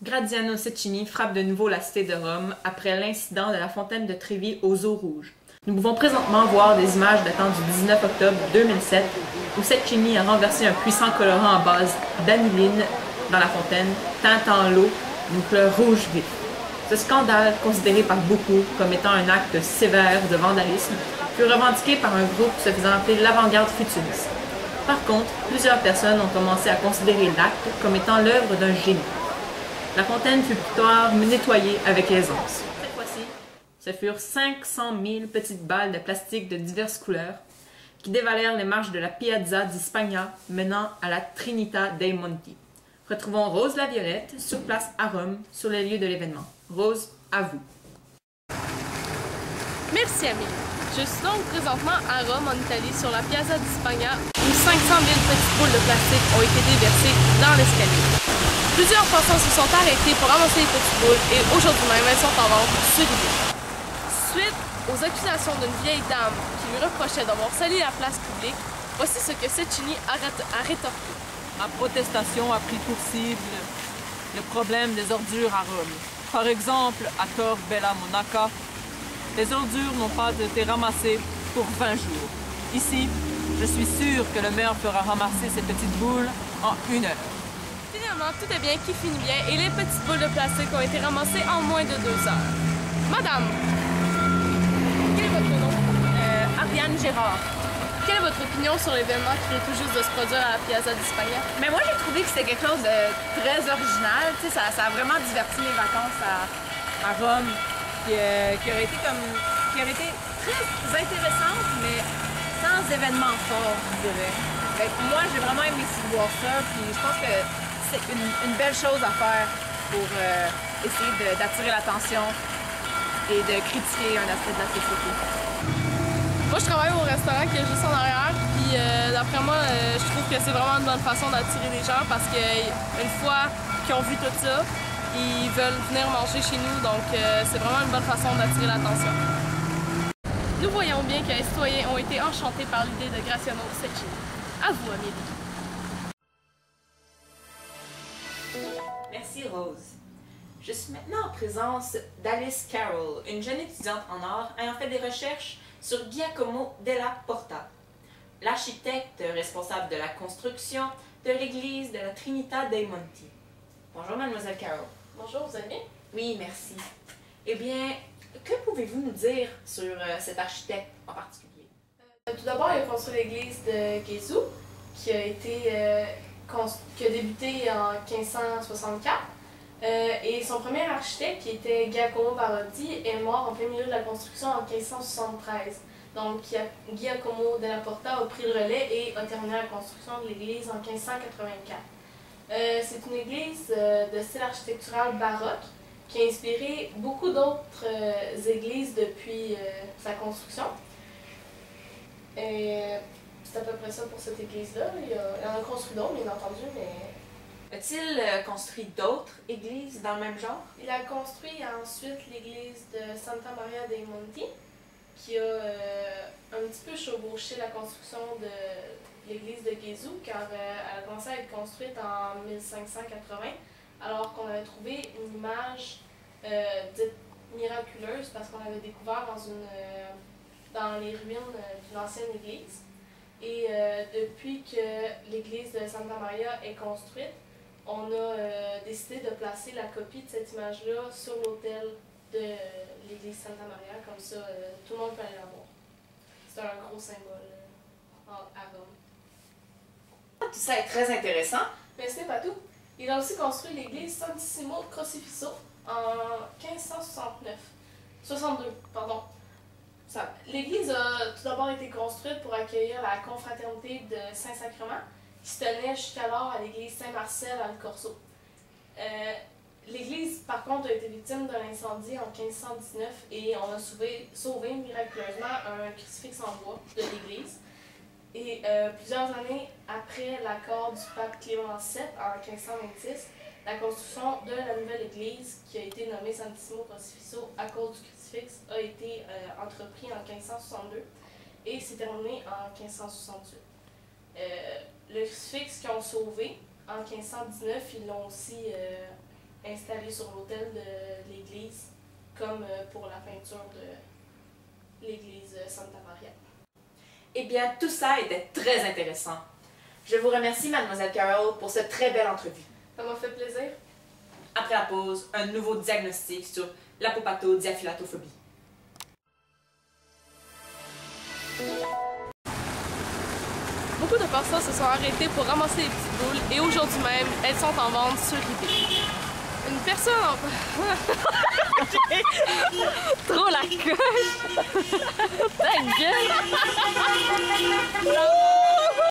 Graziano Cecchini frappe de nouveau la cité de Rome après l'incident de la fontaine de Trévi aux eaux rouges. Nous pouvons présentement voir des images datant du 19 octobre 2007 où Cecchini a renversé un puissant colorant à base d'aniline dans la fontaine, teintant l'eau d'une couleur rouge vif. Ce scandale, considéré par beaucoup comme étant un acte sévère de vandalisme, fut revendiqué par un groupe se faisant appeler l'avant-garde futuriste. Par contre, plusieurs personnes ont commencé à considérer l'acte comme étant l'œuvre d'un génie. La fontaine fut plus tard nettoyée avec aisance. Cette fois-ci, ce furent 500 000 petites balles de plastique de diverses couleurs qui dévalèrent les marches de la Piazza di Spagna menant à la Trinità dei Monti. Retrouvons Rose la Violette sur place à Rome, sur les lieux de l'événement. Rose, à vous. Merci Amélie. Je suis donc présentement à Rome, en Italie, sur la Piazza di Spagna, où 500 000 petites boules de plastique ont été déversées dans l'escalier. Plusieurs passants se sont arrêtés pour ramasser les petites boules et aujourd'hui même, elles sont en vente sur eBay. Suite aux accusations d'une vieille dame qui lui reprochait d'avoir sali la place publique, voici ce que Cecchini a rétorqué. Ma protestation a pris pour cible le problème des ordures à Rome. Par exemple, à Tor Bella Monaca, les ordures n'ont pas été ramassées pour 20 jours. Ici, je suis sûre que le maire fera ramasser ces petites boules en 1 heure. Finalement, tout est bien qui finit bien et les petites boules de plastique ont été ramassées en moins de 2 heures. Madame, quel est votre nom? Ariane Gérard. Quelle est votre opinion sur l'événement qui vient tout juste de se produire à la Piazza di Spagna? Mais moi, j'ai trouvé que c'était quelque chose de très original. Tu sais, ça a vraiment diverti mes vacances à Rome, qui aurait été très intéressante, mais sans événement fort, je dirais. Fait que moi, j'ai vraiment aimé voir ça, puis je pense que c'est une belle chose à faire pour essayer d'attirer l'attention et de critiquer un aspect de la société. Moi, je travaille au restaurant qui est juste en arrière, puis d'après moi, je trouve que c'est vraiment une bonne façon d'attirer des gens parce qu'une fois qu'ils ont vu tout ça, ils veulent venir manger chez nous, donc c'est vraiment une bonne façon d'attirer l'attention. Nous voyons bien que les citoyens ont été enchantés par l'idée de Graziano Cecchini. À vous, Amélie. Merci Rose. Je suis maintenant en présence d'Alice Carroll, une jeune étudiante en art ayant fait des recherches sur Giacomo della Porta, l'architecte responsable de la construction de l'église de la Trinità dei Monti. Bonjour mademoiselle Carroll. Bonjour, vous allez bien? Oui, merci. Eh bien, que pouvez-vous nous dire sur cet architecte en particulier? Tout d'abord, il a construit l'église de Gesù, qui a débuté en 1564. Et son premier architecte, qui était Giacomo Barotti, est mort en plein milieu de la construction en 1573. Donc, Giacomo della Porta a pris le relais et a terminé la construction de l'église en 1584. C'est une église de style architectural baroque qui a inspiré beaucoup d'autres églises depuis sa construction. Et c'est à peu près ça pour cette église-là. Il en a construit d'autres, bien entendu, mais... A-t-il construit d'autres églises dans le même genre? Il a construit ensuite l'église de Santa Maria dei Monti, qui a un petit peu chevauché la construction de l'église de Gesù, car elle a commencé à être construite en 1580, alors qu'on avait trouvé une image dite miraculeuse, parce qu'on avait découvert dans les ruines d'une ancienne église. Et depuis que l'église de Santa Maria est construite, on a décidé de placer la copie de cette image-là sur l'autel de l'église Santa Maria, comme ça tout le monde peut aller la voir. C'est un gros symbole à Rome. Tout ça est très intéressant. Mais ce n'est pas tout. Il a aussi construit l'église Santissimo Crocifisso en 62, pardon. L'église a tout d'abord été construite pour accueillir la confraternité de Saint-Sacrement, qui se tenait jusqu'alors à l'église Saint-Marcel à Le Corso. L'église, par contre, a été victime d'un incendie en 1519 et on a sauvé miraculeusement un crucifix en bois de l'église. Et plusieurs années après l'accord du pape Clément VII en 1526, la construction de la nouvelle église, qui a été nommée Santissimo Crocifisso à cause du crucifix, a été entrepris en 1562 et s'est terminé en 1568. Le crucifix qu'ils ont sauvé en 1519, ils l'ont aussi installés sur l'autel de l'église, comme pour la peinture de l'église Santa Maria. Eh bien, tout ça était très intéressant. Je vous remercie, Mademoiselle Carroll, pour cette très belle entrevue. Ça m'a fait plaisir. Après la pause, un nouveau diagnostic sur l'apopatodiaphyllatophobie. Beaucoup de personnes se sont arrêtées pour ramasser les petites boules et aujourd'hui même, elles sont en vente sur eBay. Une personne en... Trop la coche! Ta gueule!